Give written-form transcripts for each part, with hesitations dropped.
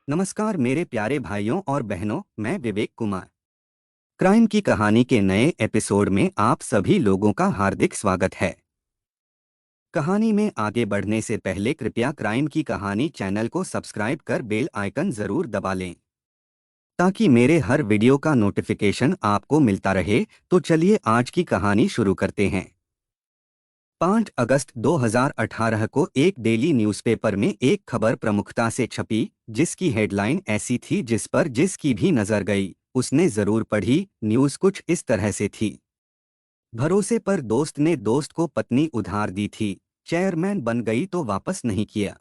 नमस्कार मेरे प्यारे भाइयों और बहनों, मैं विवेक कुमार। क्राइम की कहानी के नए एपिसोड में आप सभी लोगों का हार्दिक स्वागत है। कहानी में आगे बढ़ने से पहले कृपया क्राइम की कहानी चैनल को सब्सक्राइब कर बेल आइकन जरूर दबा लें ताकि मेरे हर वीडियो का नोटिफिकेशन आपको मिलता रहे। तो चलिए आज की कहानी शुरू करते हैं। 5 अगस्त 2018 को एक डेली न्यूज़पेपर में एक खबर प्रमुखता से छपी, जिसकी हेडलाइन ऐसी थी जिस पर जिसकी भी नजर गई उसने जरूर पढ़ी। न्यूज़ कुछ इस तरह से थी। भरोसे पर दोस्त ने दोस्त को पत्नी उधार दी थी, चेयरमैन बन गई तो वापस नहीं किया।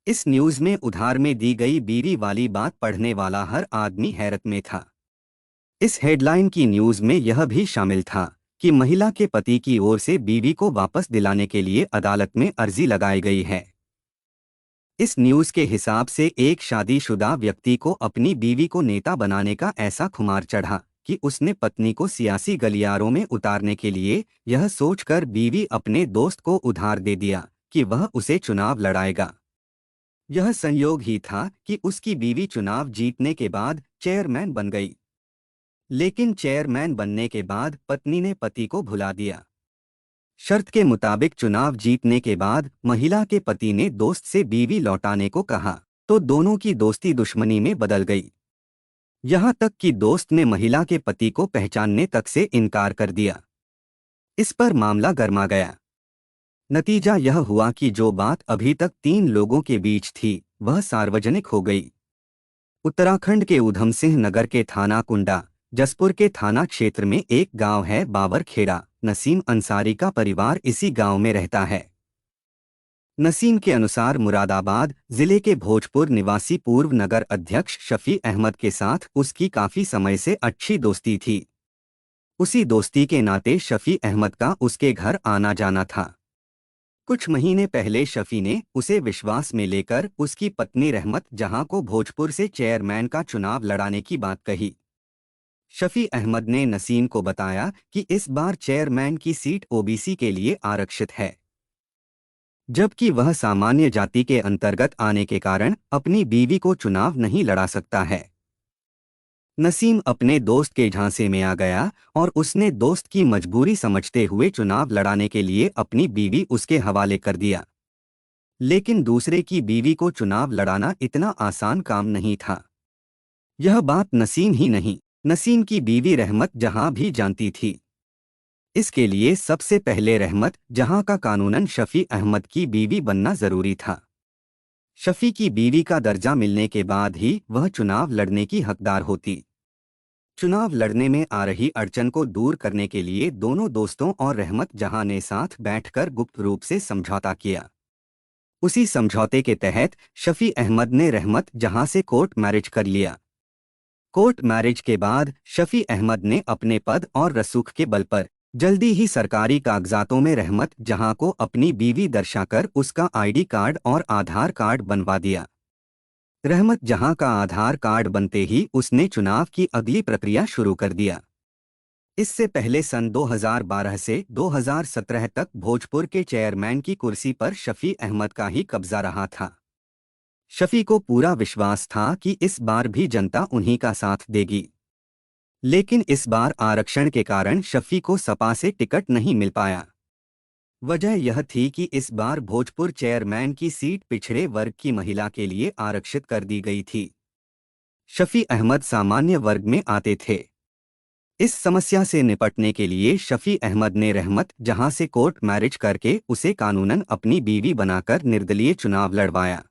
इस न्यूज़ में उधार में दी गई बीवी वाली बात पढ़ने वाला हर आदमी हैरत में था। इस हेडलाइन की न्यूज़ में यह भी शामिल था कि महिला के पति की ओर से बीवी को वापस दिलाने के लिए अदालत में अर्जी लगाई गई है। इस न्यूज़ के हिसाब से एक शादीशुदा व्यक्ति को अपनी बीवी को नेता बनाने का ऐसा खुमार चढ़ा कि उसने पत्नी को सियासी गलियारों में उतारने के लिए यह सोचकर बीवी अपने दोस्त को उधार दे दिया कि वह उसे चुनाव लड़ाएगा। यह संयोग ही था कि उसकी बीवी चुनाव जीतने के बाद चेयरमैन बन गई। लेकिन चेयरमैन बनने के बाद पत्नी ने पति को भुला दिया। शर्त के मुताबिक चुनाव जीतने के बाद महिला के पति ने दोस्त से बीवी लौटाने को कहा, तो दोनों की दोस्ती दुश्मनी में बदल गई। यहाँ तक कि दोस्त ने महिला के पति को पहचानने तक से इनकार कर दिया। इस पर मामला गर्मा गया। नतीजा यह हुआ कि जो बात अभी तक 3 लोगों के बीच थी, वह सार्वजनिक हो गई। उत्तराखंड के ऊधम सिंह नगर के थाना कुंडा जसपुर के थाना क्षेत्र में एक गांव है बाबरखेड़ा। नसीम अंसारी का परिवार इसी गांव में रहता है। नसीम के अनुसार मुरादाबाद जिले के भोजपुर निवासी पूर्व नगर अध्यक्ष शफी अहमद के साथ उसकी काफी समय से अच्छी दोस्ती थी। उसी दोस्ती के नाते शफी अहमद का उसके घर आना जाना था। कुछ महीने पहले शफी ने उसे विश्वास में लेकर उसकी पत्नी रहमत जहां को भोजपुर से चेयरमैन का चुनाव लड़ाने की बात कही। शफी अहमद ने नसीम को बताया कि इस बार चेयरमैन की सीट ओबीसी के लिए आरक्षित है, जबकि वह सामान्य जाति के अंतर्गत आने के कारण अपनी बीवी को चुनाव नहीं लड़ा सकता है। नसीम अपने दोस्त के झांसे में आ गया और उसने दोस्त की मजबूरी समझते हुए चुनाव लड़ाने के लिए अपनी बीवी उसके हवाले कर दिया। लेकिन दूसरे की बीवी को चुनाव लड़ाना इतना आसान काम नहीं था। यह बात नसीम ही नहीं, नसीम की बीवी रहमत जहां भी जानती थी। इसके लिए सबसे पहले रहमत जहां का कानूनन शफी अहमद की बीवी बनना जरूरी था। शफी की बीवी का दर्जा मिलने के बाद ही वह चुनाव लड़ने की हकदार होती। चुनाव लड़ने में आ रही अड़चन को दूर करने के लिए दोनों दोस्तों और रहमत जहां ने साथ बैठकर गुप्त रूप से समझौता किया। उसी समझौते के तहत शफी अहमद ने रहमत जहां से कोर्ट मैरिज कर लिया। कोर्ट मैरिज के बाद शफी अहमद ने अपने पद और रसूख के बल पर जल्दी ही सरकारी कागजातों में रहमत जहां को अपनी बीवी दर्शाकर उसका आईडी कार्ड और आधार कार्ड बनवा दिया। रहमत जहां का आधार कार्ड बनते ही उसने चुनाव की अगली प्रक्रिया शुरू कर दिया। इससे पहले सन 2012 से 2017 तक भोजपुर के चेयरमैन की कुर्सी पर शफी अहमद का ही कब्जा रहा था। शफी को पूरा विश्वास था कि इस बार भी जनता उन्हीं का साथ देगी। लेकिन इस बार आरक्षण के कारण शफी को सपा से टिकट नहीं मिल पाया। वजह यह थी कि इस बार भोजपुर चेयरमैन की सीट पिछड़े वर्ग की महिला के लिए आरक्षित कर दी गई थी। शफी अहमद सामान्य वर्ग में आते थे। इस समस्या से निपटने के लिए शफी अहमद ने रहमत जहां से कोर्ट मैरिज करके उसे कानूनन अपनी बीवी बनाकर निर्दलीय चुनाव लड़वाया।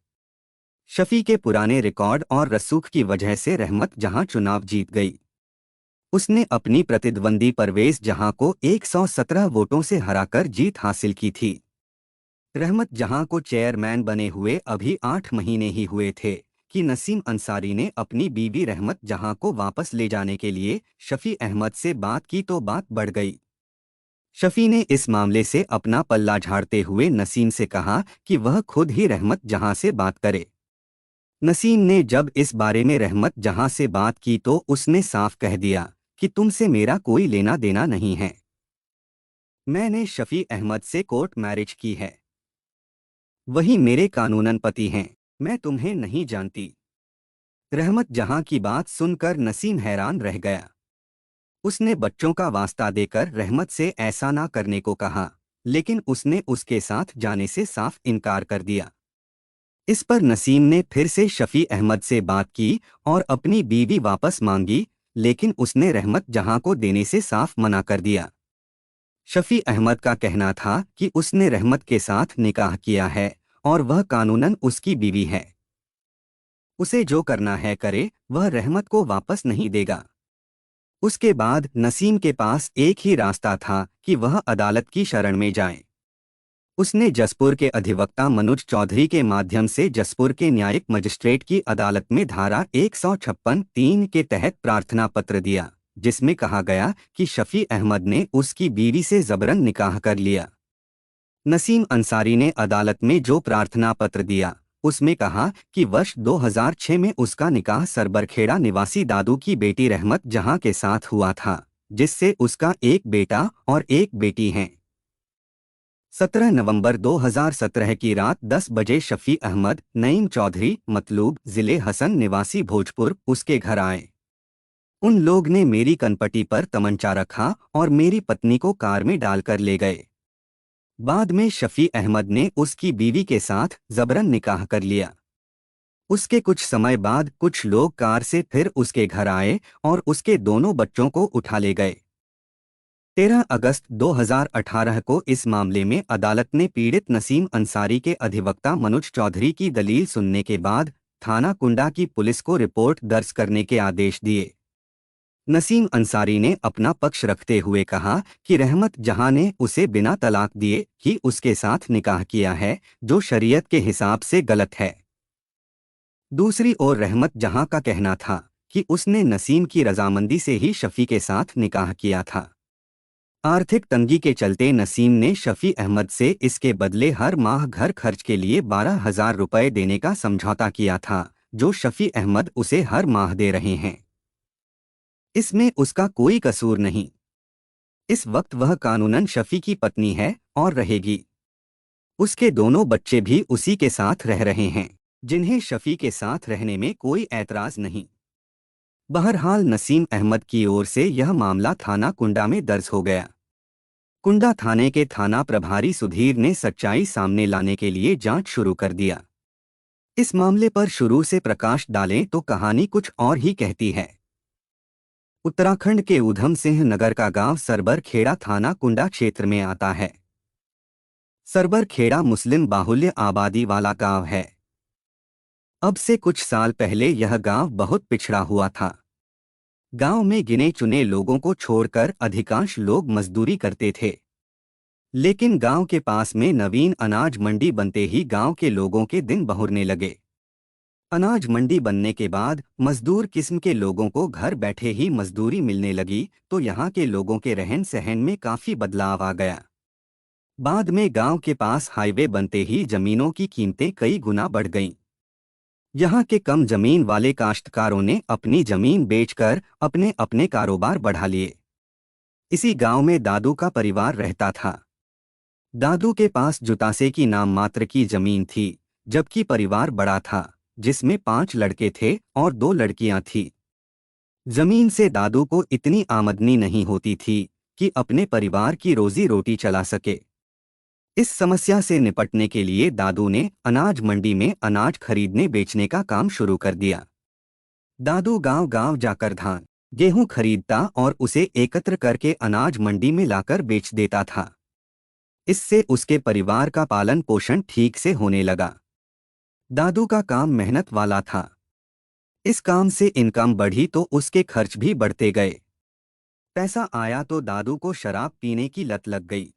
शफी के पुराने रिकॉर्ड और रसूख की वजह से रहमत जहां चुनाव जीत गई। उसने अपनी प्रतिद्वंदी परवेज जहां को 117 वोटों से हराकर जीत हासिल की थी। रहमत जहां को चेयरमैन बने हुए अभी 8 महीने ही हुए थे कि नसीम अंसारी ने अपनी बीवी रहमत जहां को वापस ले जाने के लिए शफी अहमद से बात की तो बात बढ़ गई। शफी ने इस मामले से अपना पल्ला झाड़ते हुए नसीम से कहा कि वह खुद ही रहमत जहां से बात करे। नसीम ने जब इस बारे में रहमत जहां से बात की तो उसने साफ कह दिया कि तुमसे मेरा कोई लेना देना नहीं है। मैंने शफी अहमद से कोर्ट मैरिज की है। वही मेरे कानूनन पति हैं। मैं तुम्हें नहीं जानती। रहमत जहां की बात सुनकर नसीम हैरान रह गया। उसने बच्चों का वास्ता देकर रहमत से ऐसा ना करने को कहा, लेकिन उसने उसके साथ जाने से साफ इनकार कर दिया। इस पर नसीम ने फिर से शफी अहमद से बात की और अपनी बीवी वापस मांगी, लेकिन उसने रहमत जहां को देने से साफ मना कर दिया। शफी अहमद का कहना था कि उसने रहमत के साथ निकाह किया है और वह कानूनन उसकी बीवी है। उसे जो करना है करे, वह रहमत को वापस नहीं देगा। उसके बाद नसीम के पास एक ही रास्ता था कि वह अदालत की शरण में जाए। उसने जसपुर के अधिवक्ता मनोज चौधरी के माध्यम से जसपुर के न्यायिक मजिस्ट्रेट की अदालत में धारा 156(3) के तहत प्रार्थना पत्र दिया, जिसमें कहा गया कि शफी अहमद ने उसकी बीवी से जबरन निकाह कर लिया। नसीम अंसारी ने अदालत में जो प्रार्थना पत्र दिया, उसमें कहा कि वर्ष 2006 में उसका निकाह सरबरखेड़ा निवासी दादू की बेटी रहमत जहां के साथ हुआ था, जिससे उसका एक बेटा और एक बेटी हैं। 17 नवंबर 2017 की रात 10 बजे शफी अहमद नईम चौधरी मतलूब जिले हसन निवासी भोजपुर उसके घर आए। उन लोग ने मेरी कनपटी पर तमंचा रखा और मेरी पत्नी को कार में डालकर ले गए। बाद में शफी अहमद ने उसकी बीवी के साथ जबरन निकाह कर लिया। उसके कुछ समय बाद कुछ लोग कार से फिर उसके घर आए और उसके दोनों बच्चों को उठा ले गए। 13 अगस्त 2018 को इस मामले में अदालत ने पीड़ित नसीम अंसारी के अधिवक्ता मनोज चौधरी की दलील सुनने के बाद थाना कुंडा की पुलिस को रिपोर्ट दर्ज करने के आदेश दिए। नसीम अंसारी ने अपना पक्ष रखते हुए कहा कि रहमत जहां ने उसे बिना तलाक दिए ही उसके साथ निकाह किया है, जो शरीयत के हिसाब से गलत है। दूसरी ओर रहमत जहां का कहना था कि उसने नसीम की रजामंदी से ही शफी के साथ निकाह किया था। आर्थिक तंगी के चलते नसीम ने शफी अहमद से इसके बदले हर माह घर खर्च के लिए 12,000 रुपये देने का समझौता किया था, जो शफी अहमद उसे हर माह दे रहे हैं। इसमें उसका कोई कसूर नहीं। इस वक्त वह कानूनन शफी की पत्नी है और रहेगी। उसके दोनों बच्चे भी उसी के साथ रह रहे हैं, जिन्हें शफी के साथ रहने में कोई ऐतराज नहीं। बहरहाल नसीम अहमद की ओर से यह मामला थाना कुंडा में दर्ज हो गया। कुंडा थाने के थाना प्रभारी सुधीर ने सच्चाई सामने लाने के लिए जांच शुरू कर दिया। इस मामले पर शुरू से प्रकाश डालें तो कहानी कुछ और ही कहती है। उत्तराखंड के ऊधम सिंह नगर का गांव सरबर खेड़ा थाना कुंडा क्षेत्र में आता है। सरबर खेड़ा मुस्लिम बाहुल्य आबादी वाला गांव है। अब से कुछ साल पहले यह गांव बहुत पिछड़ा हुआ था। गांव में गिने चुने लोगों को छोड़कर अधिकांश लोग मजदूरी करते थे। लेकिन गांव के पास में नवीन अनाज मंडी बनते ही गांव के लोगों के दिन बहुरने लगे। अनाज मंडी बनने के बाद मजदूर किस्म के लोगों को घर बैठे ही मजदूरी मिलने लगी, तो यहाँ के लोगों के रहन सहन में काफी बदलाव आ गया। बाद में गांव के पास हाईवे बनते ही जमीनों की कीमतें कई गुना बढ़ गईं। यहाँ के कम जमीन वाले काश्तकारों ने अपनी जमीन बेचकर अपने अपने कारोबार बढ़ा लिए। इसी गांव में दादू का परिवार रहता था। दादू के पास जुतासे की नाम मात्र की जमीन थी, जबकि परिवार बड़ा था, जिसमें 5 लड़के थे और 2 लड़कियां थीं। जमीन से दादू को इतनी आमदनी नहीं होती थी कि अपने परिवार की रोजी रोटी चला सके। इस समस्या से निपटने के लिए दादू ने अनाज मंडी में अनाज खरीदने बेचने का काम शुरू कर दिया। दादू गांव-गांव जाकर धान, गेहूं खरीदता और उसे एकत्र करके अनाज मंडी में लाकर बेच देता था। इससे उसके परिवार का पालन पोषण ठीक से होने लगा। दादू का काम मेहनत वाला था। इस काम से इनकम बढ़ी तो उसके खर्च भी बढ़ते गए। पैसा आया तो दादू को शराब पीने की लत लग गई।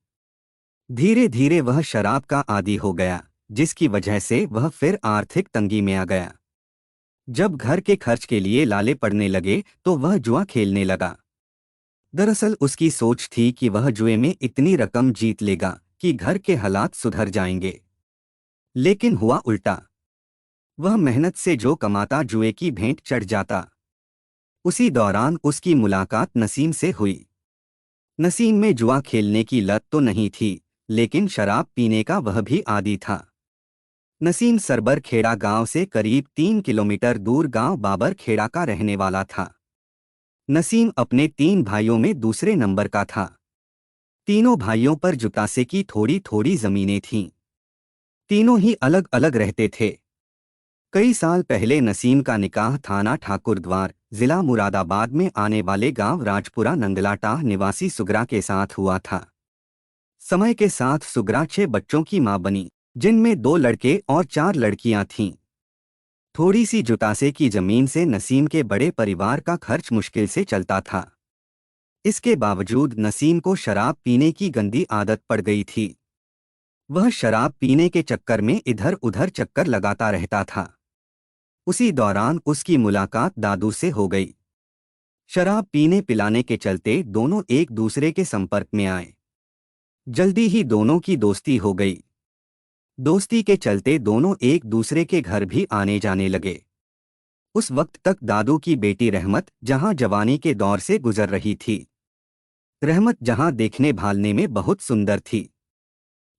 धीरे धीरे वह शराब का आदी हो गया, जिसकी वजह से वह फिर आर्थिक तंगी में आ गया। जब घर के खर्च के लिए लाले पड़ने लगे तो वह जुआ खेलने लगा। दरअसल उसकी सोच थी कि वह जुए में इतनी रकम जीत लेगा कि घर के हालात सुधर जाएंगे। लेकिन हुआ उल्टा। वह मेहनत से जो कमाता जुए की भेंट चढ़ जाता। उसी दौरान उसकी मुलाकात नसीम से हुई। नसीम में जुआ खेलने की लत तो नहीं थी, लेकिन शराब पीने का वह भी आदी था। नसीम सरबर खेड़ा गांव से करीब 3 किलोमीटर दूर गांव बाबर खेड़ा का रहने वाला था। नसीम अपने 3 भाइयों में दूसरे नंबर का था। तीनों भाइयों पर जुतासे की थोड़ी थोड़ी जमीनें थीं। तीनों ही अलग अलग रहते थे। कई साल पहले नसीम का निकाह थाना ठाकुरद्वार, जिला मुरादाबाद में आने वाले गांव राजपुरा नंगलाटाह निवासी सुगरा के साथ हुआ था। समय के साथ सुगरा 6 बच्चों की मां बनी, जिनमें 2 लड़के और 4 लड़कियां थीं। थोड़ी सी जुतासे की जमीन से नसीम के बड़े परिवार का खर्च मुश्किल से चलता था। इसके बावजूद नसीम को शराब पीने की गंदी आदत पड़ गई थी। वह शराब पीने के चक्कर में इधर उधर चक्कर लगाता रहता था। उसी दौरान उसकी मुलाकात दादू से हो गई। शराब पीने पिलाने के चलते दोनों एक दूसरे के संपर्क में आए। जल्दी ही दोनों की दोस्ती हो गई। दोस्ती के चलते दोनों एक दूसरे के घर भी आने जाने लगे। उस वक्त तक दादू की बेटी रहमत जहां जवानी के दौर से गुजर रही थी। रहमत जहां देखने भालने में बहुत सुंदर थी।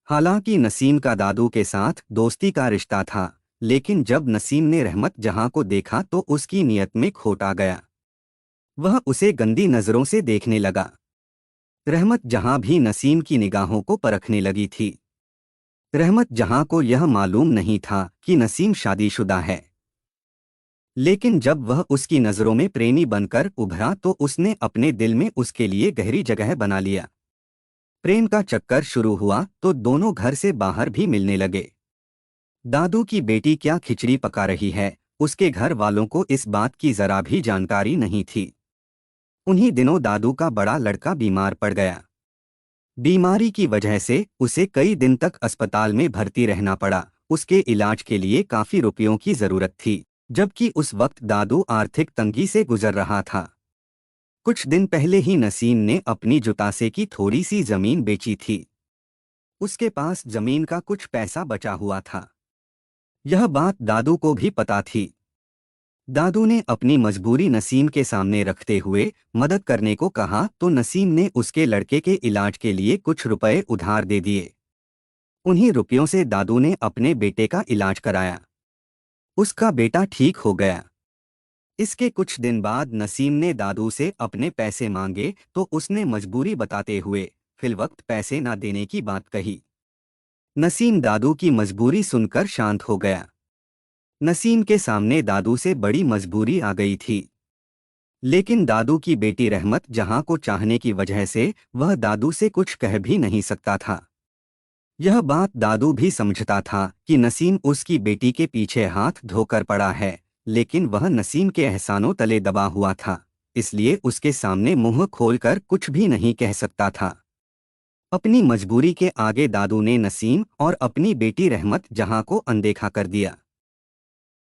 हालांकि नसीम का दादू के साथ दोस्ती का रिश्ता था, लेकिन जब नसीम ने रहमत जहां को देखा तो उसकी नीयत में खोट आ गया। वह उसे गंदी नजरों से देखने लगा। रहमत जहां भी नसीम की निगाहों को परखने लगी थी। रहमत जहां को यह मालूम नहीं था कि नसीम शादीशुदा है, लेकिन जब वह उसकी नज़रों में प्रेमी बनकर उभरा तो उसने अपने दिल में उसके लिए गहरी जगह बना लिया। प्रेम का चक्कर शुरू हुआ तो दोनों घर से बाहर भी मिलने लगे। दादू की बेटी क्या खिचड़ी पका रही है, उसके घर वालों को इस बात की जरा भी जानकारी नहीं थी। उन्हीं दिनों दादू का बड़ा लड़का बीमार पड़ गया। बीमारी की वजह से उसे कई दिन तक अस्पताल में भर्ती रहना पड़ा। उसके इलाज के लिए काफी रुपयों की जरूरत थी, जबकि उस वक्त दादू आर्थिक तंगी से गुजर रहा था। कुछ दिन पहले ही नसीम ने अपनी जुतासे की थोड़ी सी जमीन बेची थी। उसके पास जमीन का कुछ पैसा बचा हुआ था। यह बात दादू को भी पता थी। दादू ने अपनी मजबूरी नसीम के सामने रखते हुए मदद करने को कहा तो नसीम ने उसके लड़के के इलाज के लिए कुछ रुपए उधार दे दिए। उन्हीं रुपयों से दादू ने अपने बेटे का इलाज कराया। उसका बेटा ठीक हो गया। इसके कुछ दिन बाद नसीम ने दादू से अपने पैसे मांगे तो उसने मजबूरी बताते हुए फिलवक्त पैसे न देने की बात कही। नसीम दादू की मजबूरी सुनकर शांत हो गया। नसीम के सामने दादू से बड़ी मजबूरी आ गई थी, लेकिन दादू की बेटी रहमत जहां को चाहने की वजह से वह दादू से कुछ कह भी नहीं सकता था। यह बात दादू भी समझता था कि नसीम उसकी बेटी के पीछे हाथ धोकर पड़ा है, लेकिन वह नसीम के एहसानों तले दबा हुआ था, इसलिए उसके सामने मुंह खोलकर कुछ भी नहीं कह सकता था। अपनी मजबूरी के आगे दादू ने नसीम और अपनी बेटी रहमत जहां को अनदेखा कर दिया।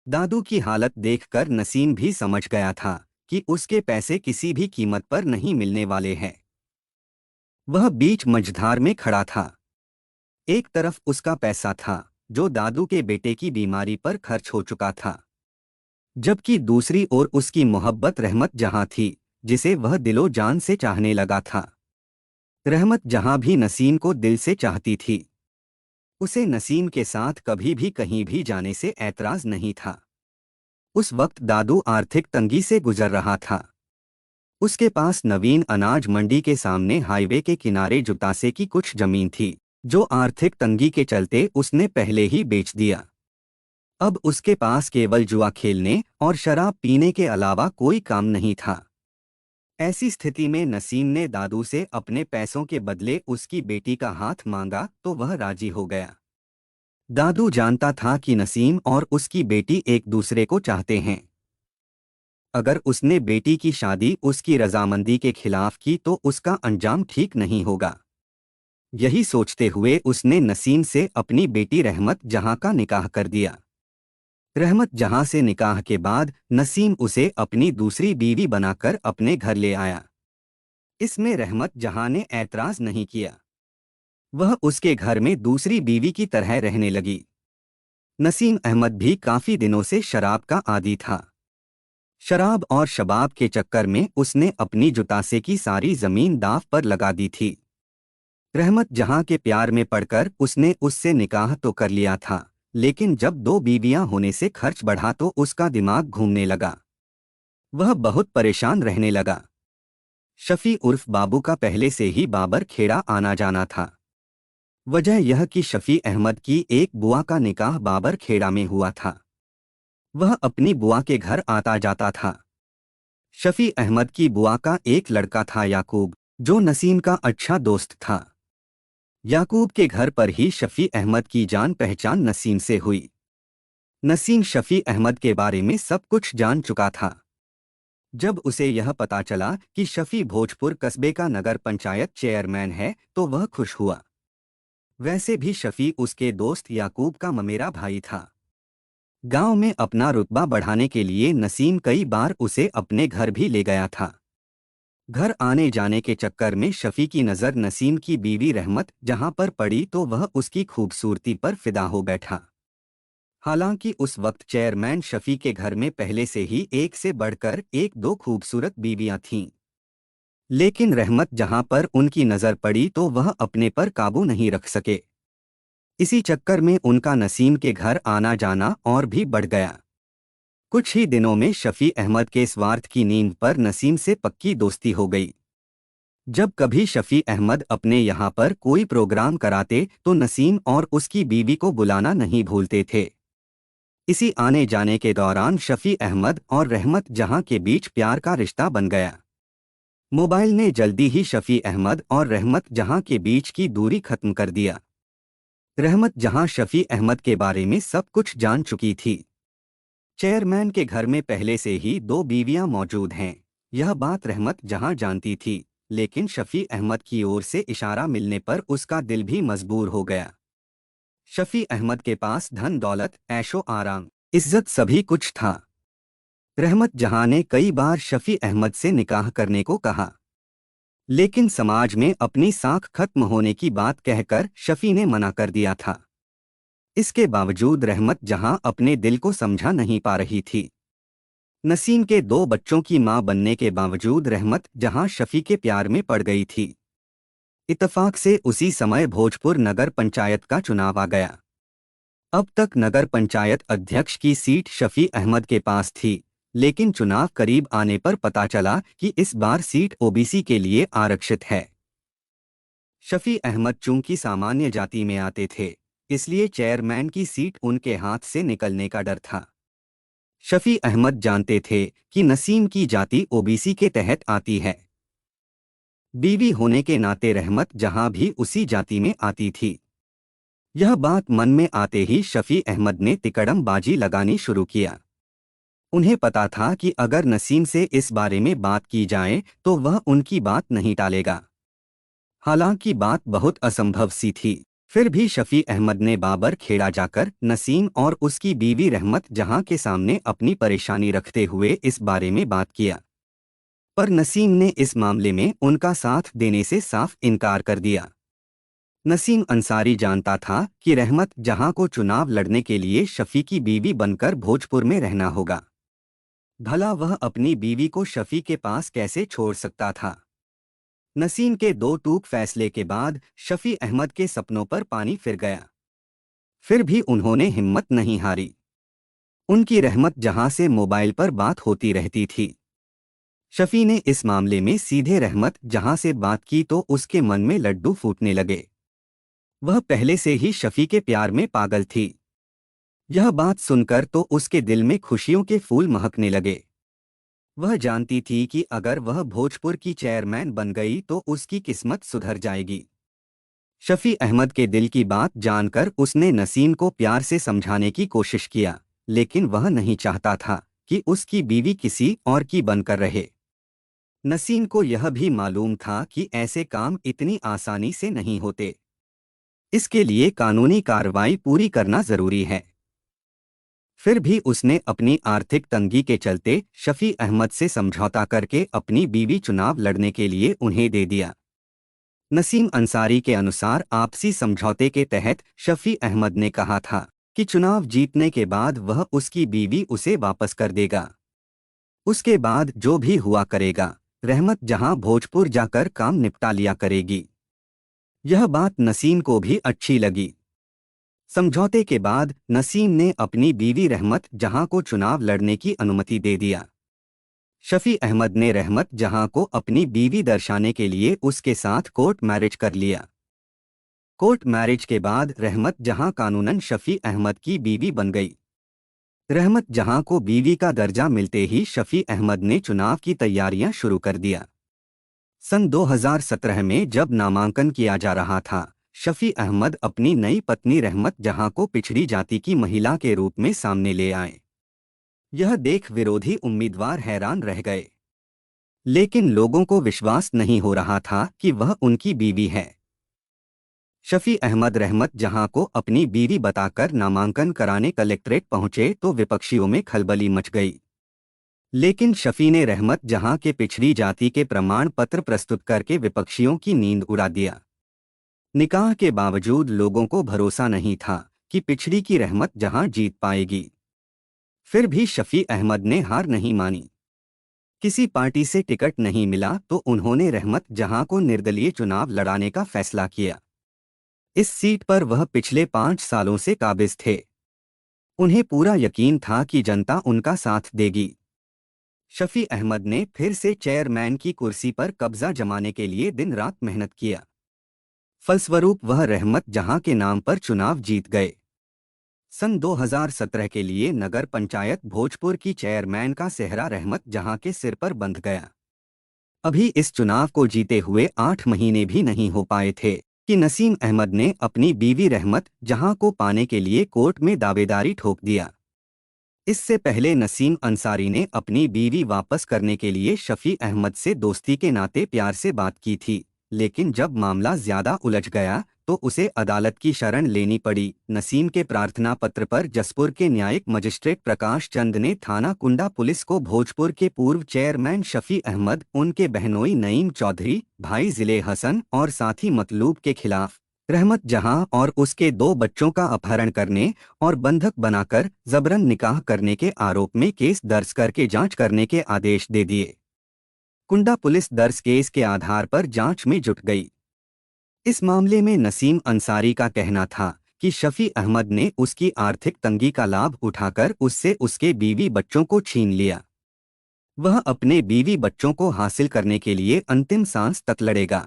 दादू की हालत देखकर नसीम भी समझ गया था कि उसके पैसे किसी भी कीमत पर नहीं मिलने वाले हैं। वह बीच मझधार में खड़ा था। एक तरफ उसका पैसा था जो दादू के बेटे की बीमारी पर खर्च हो चुका था, जबकि दूसरी ओर उसकी मोहब्बत रहमत जहां थी, जिसे वह दिलो जान से चाहने लगा था। रहमत जहां भी नसीम को दिल से चाहती थी। उसे नसीम के साथ कभी भी कहीं भी जाने से ऐतराज नहीं था। उस वक्त दादू आर्थिक तंगी से गुजर रहा था। उसके पास नवीन अनाज मंडी के सामने हाईवे के किनारे जुतासे की कुछ जमीन थी, जो आर्थिक तंगी के चलते उसने पहले ही बेच दिया। अब उसके पास केवल जुआ खेलने और शराब पीने के अलावा कोई काम नहीं था। ऐसी स्थिति में नसीम ने दादू से अपने पैसों के बदले उसकी बेटी का हाथ मांगा तो वह राजी हो गया। दादू जानता था कि नसीम और उसकी बेटी एक दूसरे को चाहते हैं। अगर उसने बेटी की शादी उसकी रजामंदी के खिलाफ की तो उसका अंजाम ठीक नहीं होगा। यही सोचते हुए उसने नसीम से अपनी बेटी रहमत जहां का निकाह कर दिया। रहमत जहां से निकाह के बाद नसीम उसे अपनी दूसरी बीवी बनाकर अपने घर ले आया। इसमें रहमत जहां ने ऐतराज नहीं किया। वह उसके घर में दूसरी बीवी की तरह रहने लगी। नसीम अहमद भी काफी दिनों से शराब का आदी था। शराब और शबाब के चक्कर में उसने अपनी जुतासे की सारी जमीन दांव पर लगा दी थी। रहमत जहां के प्यार में पड़कर उसने उससे निकाह तो कर लिया था, लेकिन जब 2 बीवियां होने से खर्च बढ़ा तो उसका दिमाग घूमने लगा। वह बहुत परेशान रहने लगा। शफी उर्फ बाबू का पहले से ही बाबर खेड़ा आना जाना था। वजह यह कि शफी अहमद की एक बुआ का निकाह बाबर खेड़ा में हुआ था। वह अपनी बुआ के घर आता जाता था। शफी अहमद की बुआ का एक लड़का था याकूब, जो नसीम का अच्छा दोस्त था। याकूब के घर पर ही शफी अहमद की जान पहचान नसीम से हुई। नसीम शफी अहमद के बारे में सब कुछ जान चुका था। जब उसे यह पता चला कि शफी भोजपुर कस्बे का नगर पंचायत चेयरमैन है तो वह खुश हुआ। वैसे भी शफी उसके दोस्त याकूब का ममेरा भाई था। गांव में अपना रुतबा बढ़ाने के लिए नसीम कई बार उसे अपने घर भी ले गया था। घर आने जाने के चक्कर में शफी की नज़र नसीम की बीवी रहमत जहां पर पड़ी तो वह उसकी खूबसूरती पर फिदा हो बैठा। हालांकि उस वक्त चेयरमैन शफी के घर में पहले से ही एक से बढ़कर एक दो खूबसूरत बीवियां थीं। लेकिन रहमत जहां पर उनकी नज़र पड़ी तो वह अपने पर काबू नहीं रख सके। इसी चक्कर में उनका नसीम के घर आना जाना और भी बढ़ गया। कुछ ही दिनों में शफी अहमद के स्वार्थ की नींद पर नसीम से पक्की दोस्ती हो गई। जब कभी शफी अहमद अपने यहाँ पर कोई प्रोग्राम कराते तो नसीम और उसकी बीवी को बुलाना नहीं भूलते थे। इसी आने जाने के दौरान शफी अहमद और रहमत जहां के बीच प्यार का रिश्ता बन गया। मोबाइल ने जल्दी ही शफी अहमद और रहमत जहां के बीच की दूरी खत्म कर दिया। रहमत जहां शफी अहमद के बारे में सब कुछ जान चुकी थी। चेयरमैन के घर में पहले से ही 2 बीवियां मौजूद हैं, यह बात रहमत जहां जानती थी। लेकिन शफी अहमद की ओर से इशारा मिलने पर उसका दिल भी मजबूर हो गया। शफी अहमद के पास धन दौलत ऐशो आराम इज्जत सभी कुछ था। रहमत जहां ने कई बार शफी अहमद से निकाह करने को कहा, लेकिन समाज में अपनी साख खत्म होने की बात कहकर शफी ने मना कर दिया था। इसके बावजूद रहमत जहां अपने दिल को समझा नहीं पा रही थी। नसीम के 2 बच्चों की मां बनने के बावजूद रहमत जहां शफी के प्यार में पड़ गई थी। इत्तफाक से उसी समय भोजपुर नगर पंचायत का चुनाव आ गया। अब तक नगर पंचायत अध्यक्ष की सीट शफी अहमद के पास थी, लेकिन चुनाव करीब आने पर पता चला कि इस बार सीट ओबीसी के लिए आरक्षित है। शफी अहमद चूंकि सामान्य जाति में आते थे, इसलिए चेयरमैन की सीट उनके हाथ से निकलने का डर था। शफी अहमद जानते थे कि नसीम की जाति ओबीसी के तहत आती है। बीवी होने के नाते रहमत जहां भी उसी जाति में आती थी। यह बात मन में आते ही शफी अहमद ने तिकड़म बाजी लगानी शुरू किया। उन्हें पता था कि अगर नसीम से इस बारे में बात की जाए तो वह उनकी बात नहीं टालेगा। हालांकि बात बहुत असंभव सी थी, फिर भी शफी अहमद ने बाबर खेड़ा जाकर नसीम और उसकी बीवी रहमत जहां के सामने अपनी परेशानी रखते हुए इस बारे में बात किया। पर नसीम ने इस मामले में उनका साथ देने से साफ इनकार कर दिया। नसीम अंसारी जानता था कि रहमत जहां को चुनाव लड़ने के लिए शफी की बीवी बनकर भोजपुर में रहना होगा। भला वह अपनी बीवी को शफी के पास कैसे छोड़ सकता था। नसीम के 2 टूक फैसले के बाद शफी अहमद के सपनों पर पानी फिर गया। फिर भी उन्होंने हिम्मत नहीं हारी। उनकी रहमत जहां से मोबाइल पर बात होती रहती थी। शफी ने इस मामले में सीधे रहमत जहां से बात की तो उसके मन में लड्डू फूटने लगे। वह पहले से ही शफी के प्यार में पागल थी। यह बात सुनकर तो उसके दिल में खुशियों के फूल महकने लगे। वह जानती थी कि अगर वह भोजपुर की चेयरमैन बन गई तो उसकी किस्मत सुधर जाएगी। शफी अहमद के दिल की बात जानकर उसने नसीम को प्यार से समझाने की कोशिश किया, लेकिन वह नहीं चाहता था कि उसकी बीवी किसी और की बनकर रहे। नसीम को यह भी मालूम था कि ऐसे काम इतनी आसानी से नहीं होते। इसके लिए कानूनी कार्रवाई पूरी करना जरूरी है। फिर भी उसने अपनी आर्थिक तंगी के चलते शफी अहमद से समझौता करके अपनी बीवी चुनाव लड़ने के लिए उन्हें दे दिया। नसीम अंसारी के अनुसार आपसी समझौते के तहत शफी अहमद ने कहा था कि चुनाव जीतने के बाद वह उसकी बीवी उसे वापस कर देगा। उसके बाद जो भी हुआ करेगा, रहमत जहां भोजपुर जाकर काम निपटा लिया करेगी। यह बात नसीम को भी अच्छी लगी। समझौते के बाद नसीम ने अपनी बीवी रहमत जहां को चुनाव लड़ने की अनुमति दे दिया। शफी अहमद ने रहमत जहां को अपनी बीवी दर्शाने के लिए उसके साथ कोर्ट मैरिज कर लिया। कोर्ट मैरिज के बाद रहमत जहां कानूनन शफी अहमद की बीवी बन गई। रहमत जहां को बीवी का दर्जा मिलते ही शफी अहमद ने चुनाव की तैयारियां शुरू कर दिया। सन 2017 में जब नामांकन किया जा रहा था, शफी अहमद अपनी नई पत्नी रहमत जहां को पिछड़ी जाति की महिला के रूप में सामने ले आए। यह देख विरोधी उम्मीदवार हैरान रह गए, लेकिन लोगों को विश्वास नहीं हो रहा था कि वह उनकी बीवी है। शफी अहमद रहमत जहां को अपनी बीवी बताकर नामांकन कराने कलेक्ट्रेट पहुंचे तो विपक्षियों में खलबली मच गई। लेकिन शफी ने रहमत जहां के पिछड़ी जाति के प्रमाण पत्र प्रस्तुत करके विपक्षियों की नींद उड़ा दिया। निकाह के बावजूद लोगों को भरोसा नहीं था कि पिछड़ी की रहमत जहां जीत पाएगी। फिर भी शफी अहमद ने हार नहीं मानी। किसी पार्टी से टिकट नहीं मिला तो उन्होंने रहमत जहां को निर्दलीय चुनाव लड़ाने का फैसला किया। इस सीट पर वह पिछले 5 सालों से काबिज थे। उन्हें पूरा यकीन था कि जनता उनका साथ देगी। शफी अहमद ने फिर से चेयरमैन की कुर्सी पर कब्जा जमाने के लिए दिन रात मेहनत किया। फलस्वरूप वह रहमत जहां के नाम पर चुनाव जीत गए। सन 2017 के लिए नगर पंचायत भोजपुर की चेयरमैन का सेहरा रहमत जहां के सिर पर बंध गया। अभी इस चुनाव को जीते हुए 8 महीने भी नहीं हो पाए थे कि नसीम अहमद ने अपनी बीवी रहमत जहां को पाने के लिए कोर्ट में दावेदारी ठोक दिया। इससे पहले नसीम अंसारी ने अपनी बीवी वापस करने के लिए शफी अहमद से दोस्ती के नाते प्यार से बात की थी, लेकिन जब मामला ज्यादा उलझ गया तो उसे अदालत की शरण लेनी पड़ी। नसीम के प्रार्थना पत्र पर जसपुर के न्यायिक मजिस्ट्रेट प्रकाश चंद ने थाना कुंडा पुलिस को भोजपुर के पूर्व चेयरमैन शफी अहमद, उनके बहनोई नईम चौधरी, भाई जिले हसन और साथी मतलूब के खिलाफ रहमत जहां और उसके 2 बच्चों का अपहरण करने और बंधक बनाकर जबरन निकाह करने के आरोप में केस दर्ज करके जांच करने के आदेश दे दिए। कुंडा पुलिस दर्ज केस के आधार पर जांच में जुट गई। इस मामले में नसीम अंसारी का कहना था कि शफी अहमद ने उसकी आर्थिक तंगी का लाभ उठाकर उससे उसके बीवी बच्चों को छीन लिया। वह अपने बीवी बच्चों को हासिल करने के लिए अंतिम सांस तक लड़ेगा।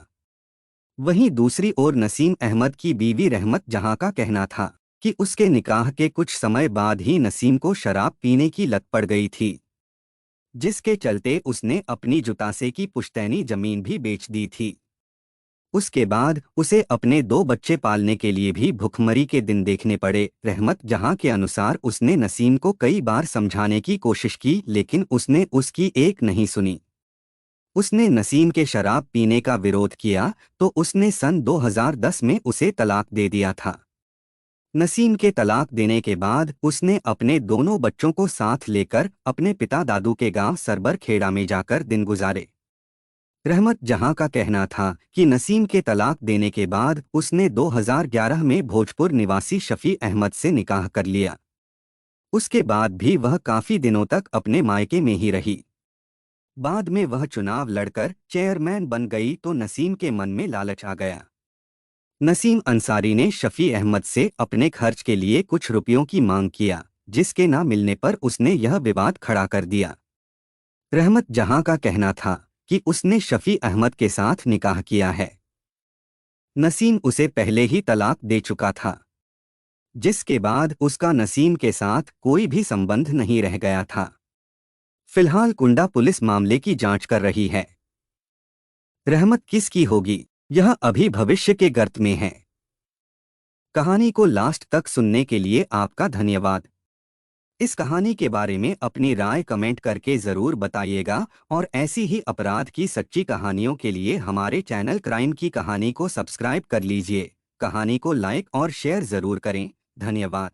वहीं दूसरी ओर नसीम अहमद की बीवी रहमत जहां का कहना था कि उसके निकाह के कुछ समय बाद ही नसीम को शराब पीने की लत पड़ गई थी, जिसके चलते उसने अपनी जुतासे की पुश्तैनी जमीन भी बेच दी थी। उसके बाद उसे अपने 2 बच्चे पालने के लिए भी भुखमरी के दिन देखने पड़े। रहमत जहां के अनुसार उसने नसीम को कई बार समझाने की कोशिश की, लेकिन उसने उसकी एक नहीं सुनी। उसने नसीम के शराब पीने का विरोध किया तो उसने सन 2010 में उसे तलाक दे दिया था। नसीम के तलाक देने के बाद उसने अपने दोनों बच्चों को साथ लेकर अपने पिता दादू के गांव सरबर खेड़ा में जाकर दिन गुजारे। रहमत जहां का कहना था कि नसीम के तलाक देने के बाद उसने 2011 में भोजपुर निवासी शफी अहमद से निकाह कर लिया। उसके बाद भी वह काफी दिनों तक अपने मायके में ही रही। बाद में वह चुनाव लड़कर चेयरमैन बन गई तो नसीम के मन में लालच आ गया। नसीम अंसारी ने शफी अहमद से अपने खर्च के लिए कुछ रुपयों की मांग किया, जिसके न मिलने पर उसने यह विवाद खड़ा कर दिया। रहमत जहां का कहना था कि उसने शफी अहमद के साथ निकाह किया है। नसीम उसे पहले ही तलाक दे चुका था, जिसके बाद उसका नसीम के साथ कोई भी संबंध नहीं रह गया था। फिलहाल कुंडा पुलिस मामले की जांच कर रही है। रहमत किसकी होगी, यह अभी भविष्य के गर्त में है। कहानी को लास्ट तक सुनने के लिए आपका धन्यवाद। इस कहानी के बारे में अपनी राय कमेंट करके ज़रूर बताइएगा और ऐसी ही अपराध की सच्ची कहानियों के लिए हमारे चैनल क्राइम की कहानी को सब्सक्राइब कर लीजिए। कहानी को लाइक और शेयर ज़रूर करें। धन्यवाद।